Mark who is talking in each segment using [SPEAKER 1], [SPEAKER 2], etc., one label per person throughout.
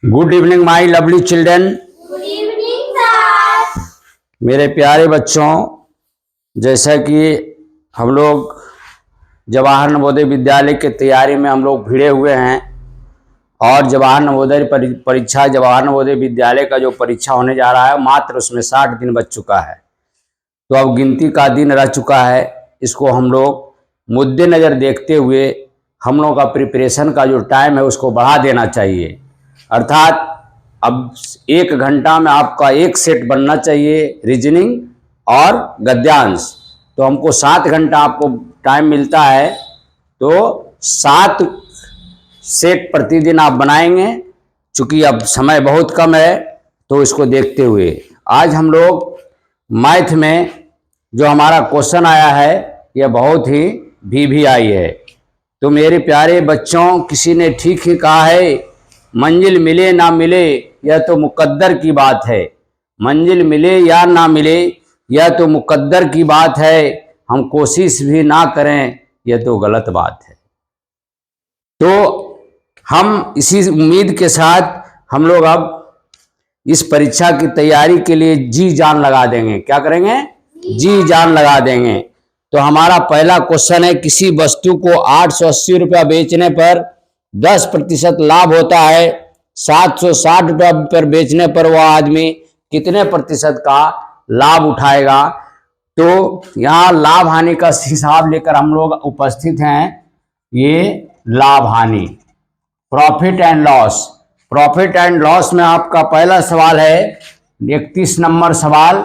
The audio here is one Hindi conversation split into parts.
[SPEAKER 1] Good evening my lovely children.
[SPEAKER 2] Good evening sir.
[SPEAKER 1] मेरे प्यारे बच्चों, जैसा कि हम लोग जवाहर नवोदय विद्यालय की तैयारी में हम लोग भिड़े हुए हैं और जवाहर नवोदय परीक्षा जवाहर नवोदय विद्यालय का जो परीक्षा होने जा रहा है मात्र उसमें 60 दिन बच चुका है। तो अब गिनती का दिन रह चुका है। इसको हम लोग मुद्देनज़र देखते हुए हम लोग का प्रिपरेशन का जो टाइम है उसको बढ़ा देना चाहिए। अर्थात अब 1 घंटा में आपका एक सेट बनना चाहिए रीजनिंग और गद्यांश। तो हमको 7 घंटा आपको टाइम मिलता है, तो 7 सेट प्रतिदिन आप बनाएंगे। चूँकि अब समय बहुत कम है तो इसको देखते हुए आज हम लोग मैथ में जो हमारा क्वेश्चन आया है यह बहुत ही VVI है। तो मेरे प्यारे बच्चों, किसी ने ठीक ही कहा है, मंजिल मिले ना मिले यह तो मुकद्दर की बात है। मंजिल मिले या ना मिले यह तो मुकद्दर की बात है। हम कोशिश भी ना करें यह तो गलत बात है। तो हम इसी उम्मीद के साथ हम लोग अब इस परीक्षा की तैयारी के लिए जी जान लगा देंगे। क्या करेंगे? जी जान लगा देंगे। तो हमारा पहला क्वेश्चन है, किसी वस्तु को 880 रुपया बेचने पर 10% लाभ होता है। 760 रुपया पर बेचने पर वह आदमी कितने प्रतिशत का लाभ उठाएगा? तो यहाँ लाभ हानि का हिसाब लेकर हम लोग उपस्थित हैं। ये लाभ हानि, profit and loss. Profit and loss में आपका पहला सवाल है 31 नंबर सवाल।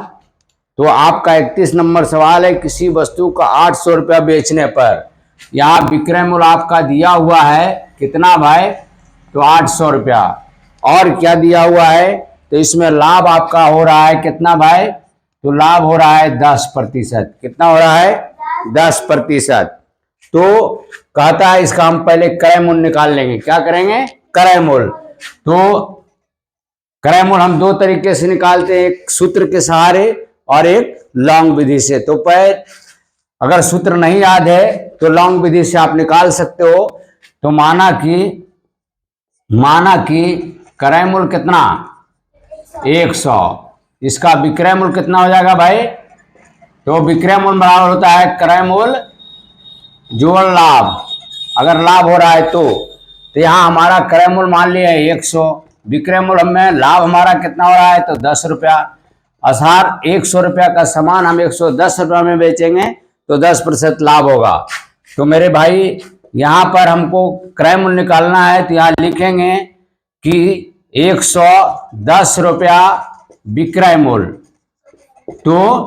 [SPEAKER 1] तो आपका 31 नंबर सवाल है, किसी वस्तु का 800 रुपया बेचने पर, यहाँ विक्रय मूल्य आपका दिया हुआ है कितना भाई? तो 800 रुपया। और क्या दिया हुआ है? तो इसमें लाभ आपका हो रहा है कितना भाई? तो लाभ हो रहा है 10%। कितना हो रहा है? 10%। तो कहता है इसका हम पहले क्रय मूल्य निकाल लेंगे। क्या करेंगे? क्रय मूल्य। तो क्रय मूल्य हम 2 तरीके से निकालते हैं, एक सूत्र के सहारे और एक लॉन्ग विधि से। तो अगर सूत्र नहीं याद है तो लॉन्ग विधि से आप निकाल सकते हो। तो माना कि क्रय मूल्य कितना? 100। इसका विक्रय मूल्य कितना हो जाएगा भाई? तो विक्रय मूल्य बराबर होता है क्रय मूल्य जोड़ लाभ। अगर लाभ हो रहा है तो यहाँ हमारा क्रय मूल्य मान लिया है 100, विक्रय मूल्य हमें लाभ हमारा कितना हो रहा है? तो 10 रुपया। अर्थात 100 रुपया का सामान हम 110 रुपया में बेचेंगे तो 10% लाभ होगा। तो मेरे भाई यहाँ पर हमको क्रय मूल्य निकालना है, तो यहाँ लिखेंगे कि 110 रुपया विक्रय मूल्य। तो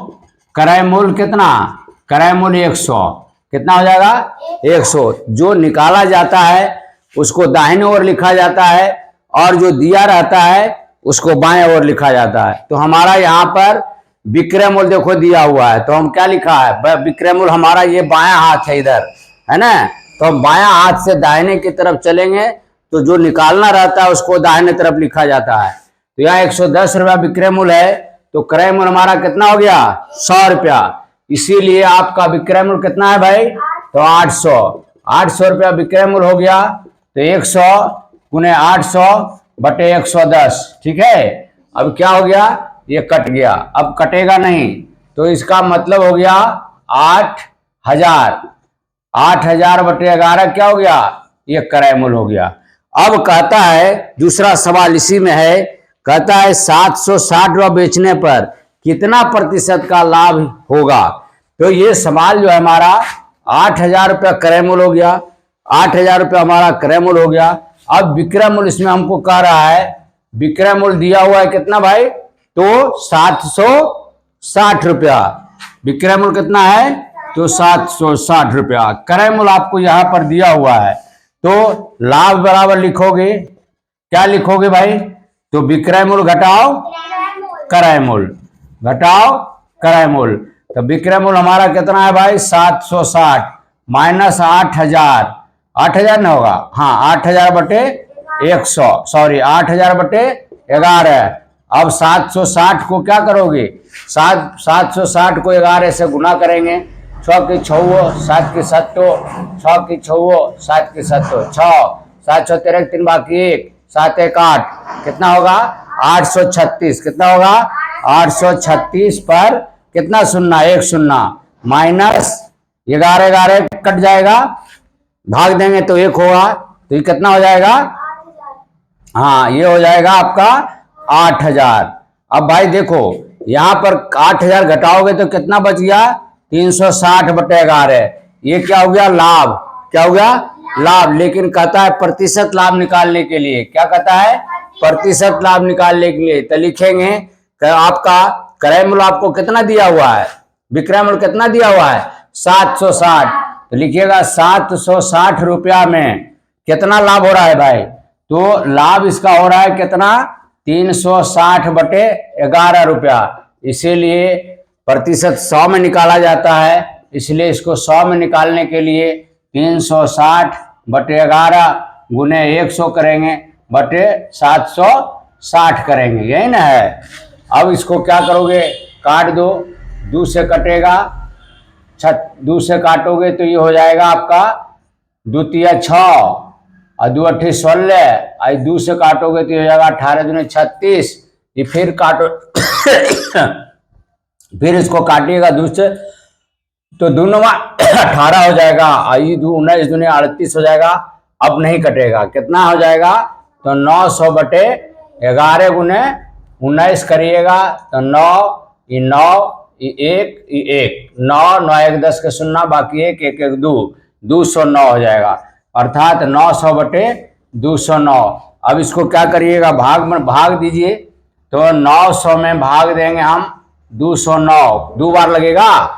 [SPEAKER 1] क्रय मूल्य कितना? क्रय मूल्य 100। कितना हो जाएगा? 100। जो निकाला जाता है उसको दाहिने ओर लिखा जाता है और जो दिया रहता है उसको बाएं ओर लिखा जाता है। तो हमारा यहाँ पर विक्रय मूल्य देखो दिया हुआ है, तो हम क्या लिखा है? विक्रय मूल्य हमारा ये बायां हाथ है, इधर है ना। तो हम बायां हाथ से दाहिने की तरफ चलेंगे तो जो निकालना रहता है उसको दाहिने तरफ लिखा जाता है। तो यहाँ 110 रुपया विक्रय मूल्य है, तो क्रय मूल्य हमारा कितना हो गया? 100 रुपया। इसीलिए आपका विक्रय मूल्य कितना है भाई? तो 800। 800 रुपया विक्रय मूल्य हो गया। तो 100 गुने 800 बटे 110। ठीक है। अब क्या हो गया? ये कट गया, अब कटेगा नहीं। तो इसका मतलब हो गया 8000। 8000 बटे 11 क्या हो गया? ये क्रय मूल्य हो गया। अब कहता है दूसरा सवाल इसी में है, कहता है 760 रुपया बेचने पर कितना प्रतिशत का लाभ होगा? तो ये सवाल जो है हमारा 8000 रुपया क्रय मूल्य हो गया। 8000 रुपया हमारा क्रय मूल्य हो गया। अब विक्रय मूल्य इसमें हमको कह रहा है, विक्रय मूल्य दिया हुआ है कितना भाई? तो 760 रुपया। विक्रय मूल्य कितना है? तो 760 रुपया। क्रय मूल्य आपको यहां पर दिया हुआ है, तो लाभ बराबर लिखोगे, क्या लिखोगे भाई? तो विक्रय मूल्य घटाओ क्रय मूल्य, घटाओ क्रय मूल्य। तो विक्रय मूल्य हमारा कितना है भाई? 760 माइनस 8000। 8000 न होगा, हाँ 8000 बटे 100, सॉरी 8000 बटे 11। अब 760 को क्या करोगे? 760 को 11 से गुना करेंगे। 6 की 6, 7 की 7, 6 की 6, 7 की 7, 6, 7 6 13 3 बाकी 1, 7 1 8, कितना होगा 836, कितना होगा 836 पर कितना शून्य, एक शून्य, माइनस 11 11 कट जाएगा, भाग देंगे तो 1 होगा, तो ये कितना हो जाएगा, हाँ ये हो जाएगा आपका 8000। अब भाई देखो यहां पर 8000 घटाओगे तो कितना बच गया, 360/11, ये क्या हो गया, लाभ, क्या हो गया, लाभ। लेकिन कहता है प्रतिशत लाभ निकालने के लिए, क्या कहता है, प्रतिशत लाभ निकालने के लिए, तो लिखेंगे कि आपका क्रय मूल्य आपको कितना दिया हुआ है, विक्रय मूल्य कितना दिया हुआ है 760, तो लिखिएगा 760 रुपया में कितना लाभ हो रहा है भाई, तो लाभ इसका हो रहा है कितना, 360/11 रुपया, इसीलिए प्रतिशत 100 में निकाला जाता है, इसलिए इसको 100 में निकालने के लिए 360/11 गुने 100 करेंगे बटे 760 करेंगे, यही ना है। अब इसको क्या करोगे, काट दो, 2 से कटेगा, 2 से काटोगे तो ये हो जाएगा आपका 2 तिया 6 और 2 8 16, और 2 से काटोगे तो ये हो जाएगा 18 दूनी 36, ये फिर काटो फिर इसको काटिएगा 2 से तो 2 9 18 हो जाएगा, और ये 19 दूनी 38 हो जाएगा। अब नहीं कटेगा, कितना हो जाएगा, तो 900/11 गुने 19 करिएगा तो 9 ये 9 ये 1 ये 1 9 9 1 10 के 0, बाकी 1 1 1 2 209 हो जाएगा, अर्थात 900/209। अब इसको क्या करिएगा, भाग में भाग दीजिए, तो 900 में भाग देंगे हम 209, 2 बार लगेगा,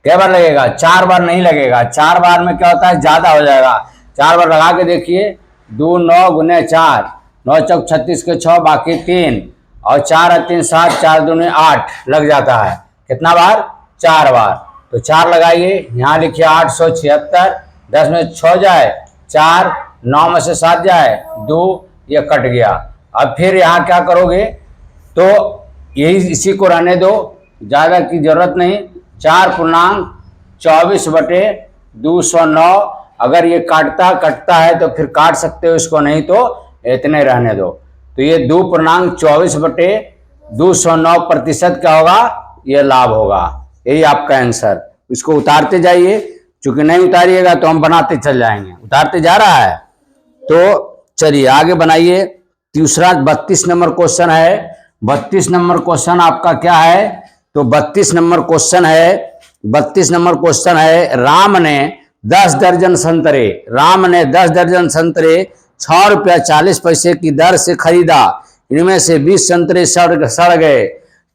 [SPEAKER 1] क्या बार लगेगा, 4 बार नहीं लगेगा, 4 बार में क्या होता है ज्यादा हो जाएगा, 4 बार लगा के देखिए, 2 9 गुने 4, 9 चौक 36 के 6, बाकी 3 और 4 3 7, 4 दूनी 8 लग जाता है, कितना बार, 4 बार, तो 4 लगाइए, यहाँ लिखिए 876, 10 में 6 जाए 4, 9 में से 7 जाए 2, ये कट गया। अब फिर यहाँ क्या करोगे, तो यही इसी को रहने दो, ज़्यादा की जरूरत नहीं, 4.24/209, अगर ये कटता है तो फिर काट सकते हो इसको, नहीं तो इतने रहने दो, तो ये 2.24/209 प्रतिशत क्या होगा, ये लाभ होगा, यही आपका आंसर। इसको उतारते जाइए, चूंकि नहीं उतारिएगा तो हम बनाते चल जाएंगे, उतारते जा रहा है, तो चलिए आगे बनाइए। दूसरा 32 नंबर क्वेश्चन है, 32 नंबर क्वेश्चन आपका क्या है, तो 32 नंबर क्वेश्चन है, 32 नंबर क्वेश्चन है, राम ने 10 दर्जन संतरे, राम ने 10 दर्जन संतरे 6 रुपया 40 पैसे की दर से खरीदा, इनमें से 20 संतरे सड़ गए,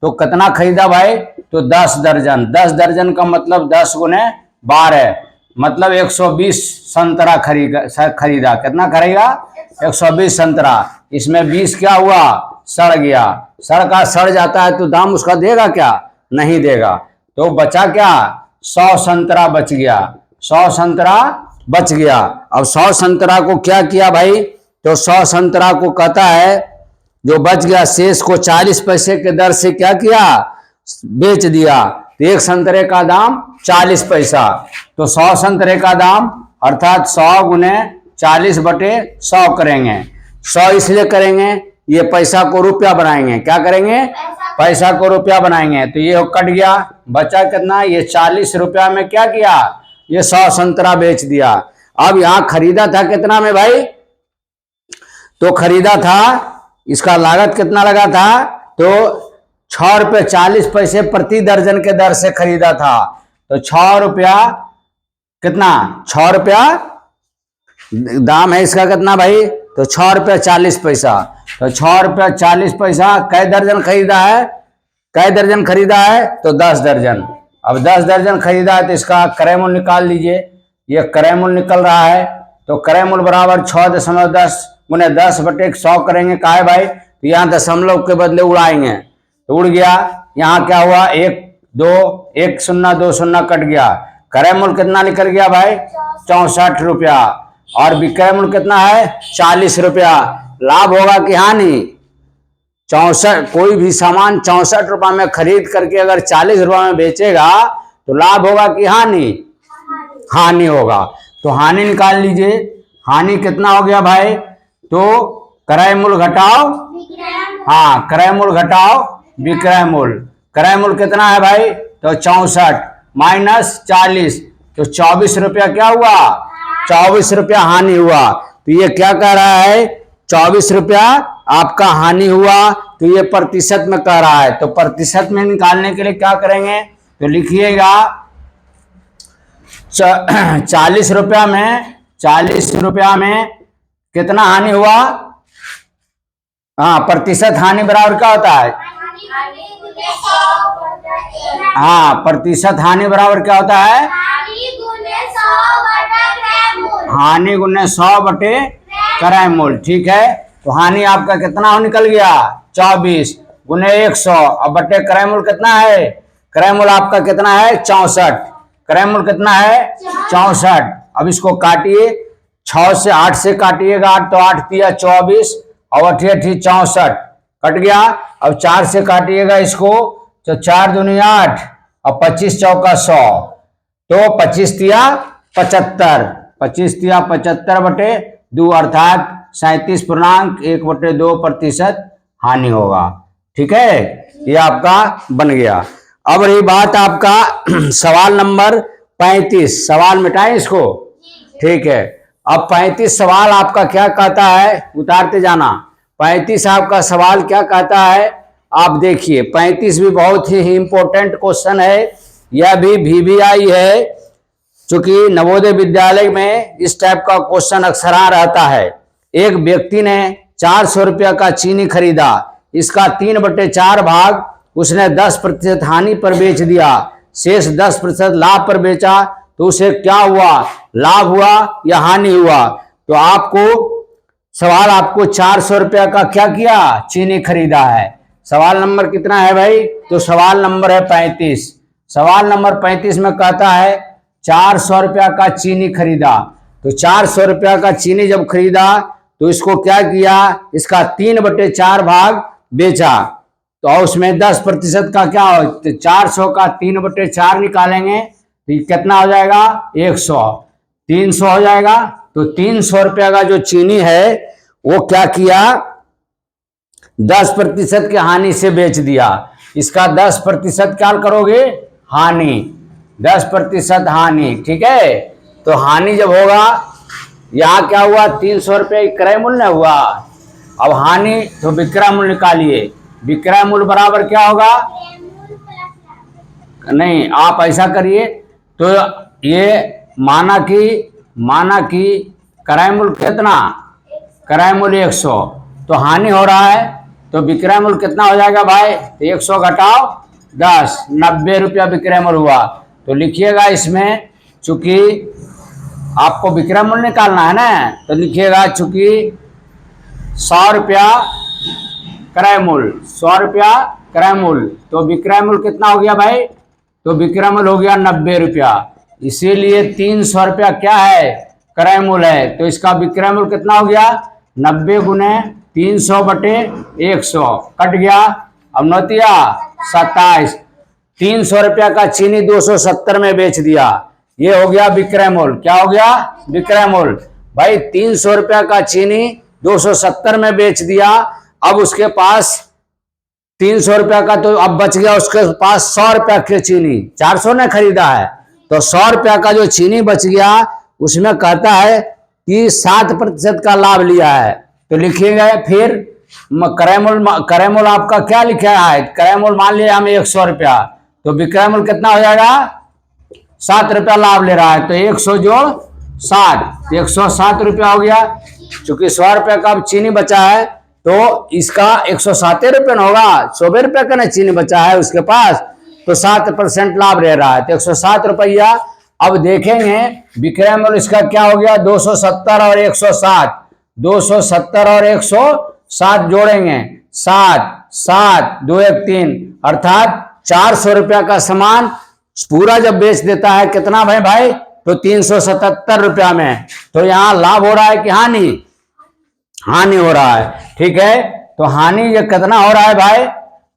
[SPEAKER 1] तो कितना खरीदा भाई, तो 10 दर्जन, 10 दर्जन का मतलब 10 गुने 12, मतलब 120 संतरा खरीदा, कितना खरीदा 120 संतरा, इसमें 20 क्या हुआ, सड़ गया, सड़ जाता है तो दाम उसका देगा क्या, नहीं देगा, तो बचा क्या, 100 संतरा बच गया, 100 संतरा बच गया। अब 100 संतरा को क्या किया भाई, तो 100 संतरा को कहता है जो बच गया शेष को 40 पैसे के दर से क्या किया, बेच दिया, तो एक संतरे का दाम 40 पैसा, तो 100 संतरे का दाम अर्थात 100 गुने 40/100 करेंगे, 100 इसलिए करेंगे ये पैसा को रुपया बनाएंगे, क्या करेंगे, पैसा को रुपया बनाएंगे, तो ये कट गया, बचा कितना, ये 40 रुपया में क्या किया, ये 100 संतरा बेच दिया। अब यहां खरीदा था कितना में भाई, तो खरीदा था, इसका लागत कितना लगा था, तो 6 रुपये 40 पैसे प्रति दर्जन के दर से खरीदा था, तो 6 रुपया कितना, 6 रुपया दाम है इसका कितना भाई, तो 6 रुपया 40 पैसा, तो 6 रुपया 40 पैसा कै दर्जन खरीदा है, कै दर्जन खरीदा है, तो 10 दर्जन। अब 10 दर्जन खरीदा है तो इसका क्रय मूल्य निकाल लीजिए, ये क्रय मूल्य निकल रहा है, तो क्रय मूल्य बराबर 6.10 गुने 10/100 करेंगे, का है भाई, तो यहाँ दशमलव के बदले उड़ाएंगे, तो उड़ गया, यहाँ क्या हुआ 1 2 1 0 2 0 कट गया, क्रय मूल्य कितना निकल गया भाई 64 रुपया, और विक्रय मूल्य कितना है 40 रुपया, लाभ होगा कि हानि, 64, कोई भी सामान 64 रुपया में खरीद करके अगर 40 रुपया में बेचेगा तो लाभ होगा कि हानि, हानि होगा, तो हानि निकाल लीजिए, हानि कितना हो गया भाई, तो क्रय मूल्य घटाओ, हाँ क्रय मूल्य घटाओ विक्रय मूल्य। क्रय मूल्य कितना है भाई? तो 64 माइनस 40, तो 24 रुपया क्या हुआ? 24 रुपया हानि हुआ। तो ये क्या कह रहा है? 24 रुपया आपका हानि हुआ, तो ये प्रतिशत में कह रहा है। तो प्रतिशत में निकालने के लिए क्या करेंगे? तो लिखिएगा 40 रुपया में कितना हानि हुआ? हाँ प्रतिशत हानि बराबर क्या होता है? हाँ प्रतिशत हानि बराबर क्या होता है? हानि गुने 100 बटे क्रय मूल्य। ठीक है, तो हानि आपका कितना निकल गया? 24 गुने 100, अब बटे क्रय मूल्य कितना है? क्रय मूल्य आपका कितना है? 64। क्रय मूल्य कितना है? 64। अब इसको काटिए, 6 से 8 से काटिएगा, 8 तो 8 दिया 24 और 8 8 64 कट गया। अब 4 से काटिएगा इसको, तो 4 दूनी 8 और 25 चौका 100, तो 25 दिया 75, 25 दिया 75 बटे 2 अर्थात 37.1/2% हानि होगा। ठीक है, ये आपका बन गया। अब रही बात आपका सवाल नंबर 35। सवाल मिटाएं इसको। ठीक है, अब 35 सवाल आपका क्या कहता है? उतारते जाना। 35 आपका सवाल क्या कहता है? आप देखिए, 35 भी बहुत ही इंपॉर्टेंट क्वेश्चन है। यह भी VVI है, चूंकि नवोदय विद्यालय में इस टाइप का क्वेश्चन अक्सर आ रहता है। एक व्यक्ति ने 400 रुपया का चीनी खरीदा, इसका 3/4 भाग उसने 10% हानि पर बेच दिया, शेष 10% लाभ पर बेचा, तो उसे क्या हुआ? लाभ हुआ या हानि हुआ? तो आपको सवाल, आपको 400 रुपया का क्या किया? चीनी खरीदा है। सवाल नंबर कितना है भाई? तो सवाल नंबर है 35। सवाल नंबर 35 में कहता है 400 रुपया का चीनी खरीदा। तो 400 रुपया का चीनी जब खरीदा तो इसको क्या किया? इसका 3/4 भाग बेचा, तो उसमें 10% का क्या हो? तो 400 का 3/4 निकालेंगे तो ये कितना हो जाएगा? 100, 300 हो जाएगा। तो 300 रुपया का जो चीनी है वो क्या किया? 10% की हानि से बेच दिया। इसका 10% क्या करोगे? हानि, 10% हानि। ठीक है, तो हानि जब होगा, यहां क्या हुआ? 300 रुपये क्रय मूल्य हुआ। अब हानि तो विक्रय मूल्य निकालिए। विक्रय मूल्य बराबर क्या होगा? नहीं, आप ऐसा करिए, तो ये माना कि क्रय मूल्य कितना? क्रय मूल्य 100, तो हानि हो रहा है, तो विक्रय मूल्य कितना हो जाएगा भाई? तो 100 घटाओ 10, 90 रुपया विक्रय मूल्य हुआ। तो लिखिएगा इसमें, चूंकि आपको विक्रय मूल्य निकालना है ना, तो लिखिएगा चूंकि 100 रुपया क्रय मूल्य, 100 रुपया क्रय मूल्य, तो विक्रय मूल्य कितना हो गया भाई? तो विक्रय मूल्य हो गया 90 रुपया। इसीलिए 300 रुपया क्या है? क्रय मूल्य है। तो इसका विक्रय मूल्य कितना हो गया? 90 गुने 300 बटे 100 कट गया। अब नौतिया 27। 300 रुपया का चीनी 270 में बेच दिया, ये हो गया विक्रय मूल्य। क्या हो गया? विक्रय मूल्य। भाई 300 रुपया का चीनी 270 में बेच दिया, अब उसके पास 300 रुपया का तो अब बच गया उसके पास 100 रुपया की चीनी, 400 ने खरीदा है, तो 100 रुपया का जो चीनी बच गया उसमें कहता है कि 7% का लाभ लिया है। तो लिखिएगा फिर क्रय मूल्य आपका क्या लिखा है? क्रय मूल्य मान लिया हमें 100 रुपया, तो विक्रय मूल्य कितना हो जाएगा? 7 रुपया लाभ ले रहा है, तो 100 जोड़ 7, 107 रुपया हो गया। चूंकि 100 रुपया का अब चीनी बचा है, तो इसका 107 रुपये न होगा, 100 रुपये का ना चीनी बचा है उसके पास, तो 7% लाभ रह रहा है, तो 107 रुपया। अब देखेंगे विक्रय मूल्य इसका क्या हो गया? 270 और 107, 270 और 107 जोड़ेंगे, 7 7 2 1 3, अर्थात 400 रुपया का सामान पूरा जब बेच देता है, कितना भाई? तो 377 रुपया में। तो यहाँ लाभ हो रहा है कि हानि? हानि हो रहा है। ठीक है, तो हानि ये कितना हो रहा है भाई?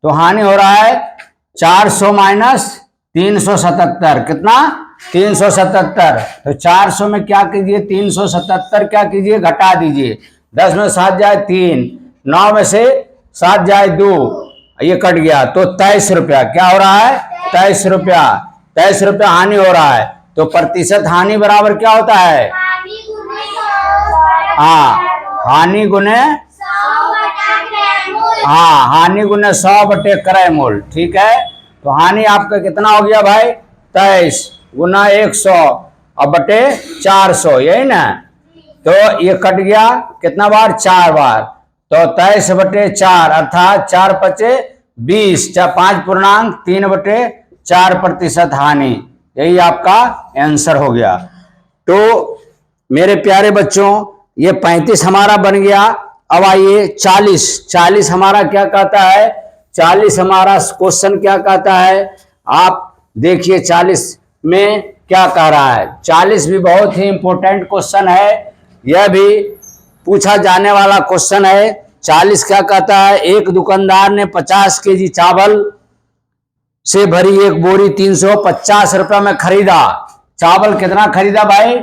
[SPEAKER 1] तो हानि हो रहा है 400 माइनस 377, कितना? 377। तो 400 में क्या कीजिए? 377 क्या कीजिए? घटा दीजिए, 10 में 7 जाए 3, 9 में से 7 जाए 2, ये कट गया तो 23 रुपया। क्या हो रहा है? 23 रुपया। 23 रुपया हानि हो रहा है। तो प्रतिशत हानि बराबर क्या होता है?
[SPEAKER 2] हानि गुने 100
[SPEAKER 1] हाँ, हानि गुने
[SPEAKER 2] 100 बटा क्रय मूल्य।
[SPEAKER 1] हाँ, हानि गुने 100 बटे क्रय मूल्य। ठीक है, तो हानि आपका कितना हो गया भाई? 23 गुना 100 और बटे 400, यही ना? तो ये कट गया कितना बार? 4 बार। तो 23 बटे 4 अर्थात 4 पचे 20, 5 पूर्णांक 3 बटे 4 प्रतिशत हानि। यही आपका आंसर हो गया। तो मेरे प्यारे बच्चों, ये 35 हमारा बन गया। अब आइए 40 हमारा क्या कहता है? 40 हमारा क्वेश्चन क्या कहता है? आप देखिए 40 में क्या कह रहा है। 40 भी बहुत ही इंपॉर्टेंट क्वेश्चन है, यह भी पूछा जाने वाला क्वेश्चन है। 40 क्या कहता है? एक दुकानदार ने 50 केजी चावल से भरी एक बोरी 350 रुपए में खरीदा। चावल कितना खरीदा भाई?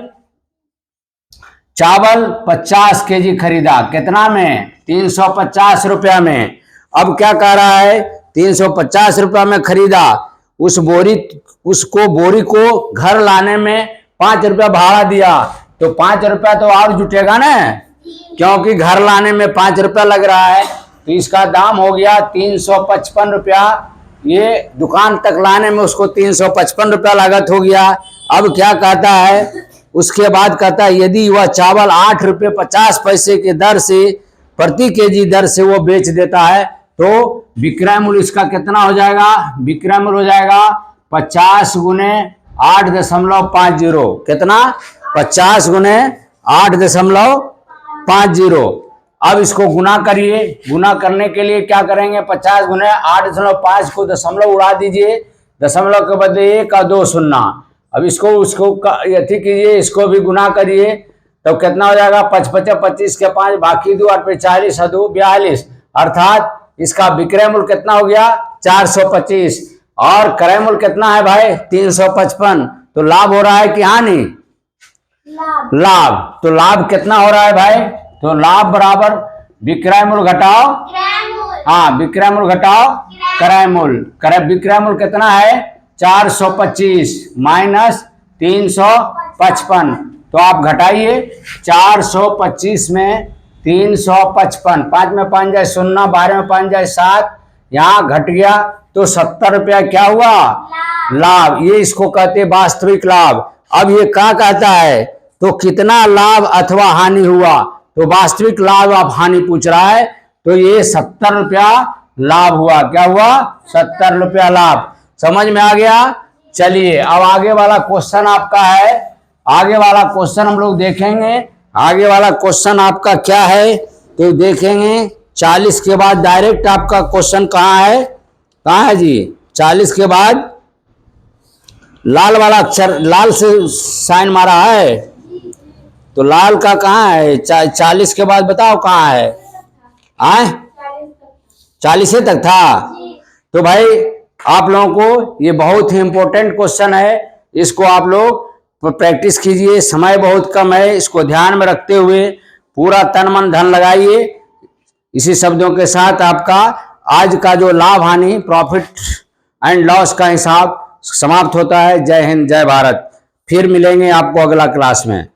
[SPEAKER 1] चावल 50 केजी खरीदा। कितना में? 350 रुपया में। अब क्या कह रहा है? 350 रुपया में खरीदा। उसको बोरी को घर लाने में 5 रुपया भाड़ा दिया, तो 5 रुपया तो और जुटेगा ना, क्योंकि घर लाने में 5 रुपया लग रहा है। तो इसका दाम हो गया 355 रुपया। ये दुकान तक लाने में उसको 355 रुपया लागत हो गया। अब क्या कहता है? उसके बाद कहता है यदि वह चावल 8 रुपये 50 पैसे के दर से प्रति केजी दर से वो बेच देता है, तो विक्रय मूल्य इसका कितना हो जाएगा? विक्रय मूल्य हो जाएगा 50 गुने 8.50। कितना? 50 गुने 8.50। अब इसको गुना करिए। गुना करने के लिए क्या करेंगे? 50 गुने 8.5 को दशमलव उड़ा दीजिए, दशमलव के बदले 1 और 2 शून्य। अब इसको उसको यथी कीजिए, इसको भी गुना करिए, तो कितना हो जाएगा? 5 5 25 के 5 बाकी 2 8 पे 40 और 2 42, अर्थात इसका विक्रय मूल्य कितना हो गया? 425। और क्रय मूल्य कितना है भाई? 355। तो लाभ हो रहा है कि हानि? लाभ। तो लाभ कितना हो रहा है भाई? तो लाभ बराबर विक्रय मूल्य घटाओ,
[SPEAKER 2] क्रय मूल्य।
[SPEAKER 1] हाँ, विक्रय मूल्य घटाओ क्रय मूल्य। विक्रय मूल्य कितना है? 425 माइनस 355। तो आप घटाइए 425 में 355, 5 में 5 जाए 0, 12 में 5 जाए 7, यहाँ घट गया तो 70 रुपया क्या हुआ? लाभ। ये इसको कहते हैं वास्तविक लाभ। अब ये क्या कहता है? तो कितना लाभ अथवा हानि हुआ? तो वास्तविक लाभ आप हानि पूछ रहा है, तो ये 70 रुपया लाभ हुआ। क्या हुआ? 70 रुपया लाभ। समझ में आ गया? चलिए अब आगे वाला क्वेश्चन आपका है। आगे वाला क्वेश्चन हम लोग देखेंगे। आगे वाला क्वेश्चन आपका क्या है तो देखेंगे। 40 के बाद डायरेक्ट आपका क्वेश्चन कहाँ है? कहाँ है जी? 40 के बाद लाल वाला अक्षर, लाल से साइन मारा है, तो लाल का कहाँ है? 40 के बाद बताओ कहाँ है? आए 40 तक था। तो भाई आप लोगों को ये बहुत ही इंपॉर्टेंट क्वेश्चन है, इसको आप लोग प्रैक्टिस कीजिए। समय बहुत कम है, इसको ध्यान में रखते हुए पूरा तन मन धन लगाइए। इसी शब्दों के साथ आपका आज का जो लाभ हानि, प्रॉफिट एंड लॉस का हिसाब समाप्त होता है। जय हिंद, जय भारत। फिर मिलेंगे आपको अगला क्लास में।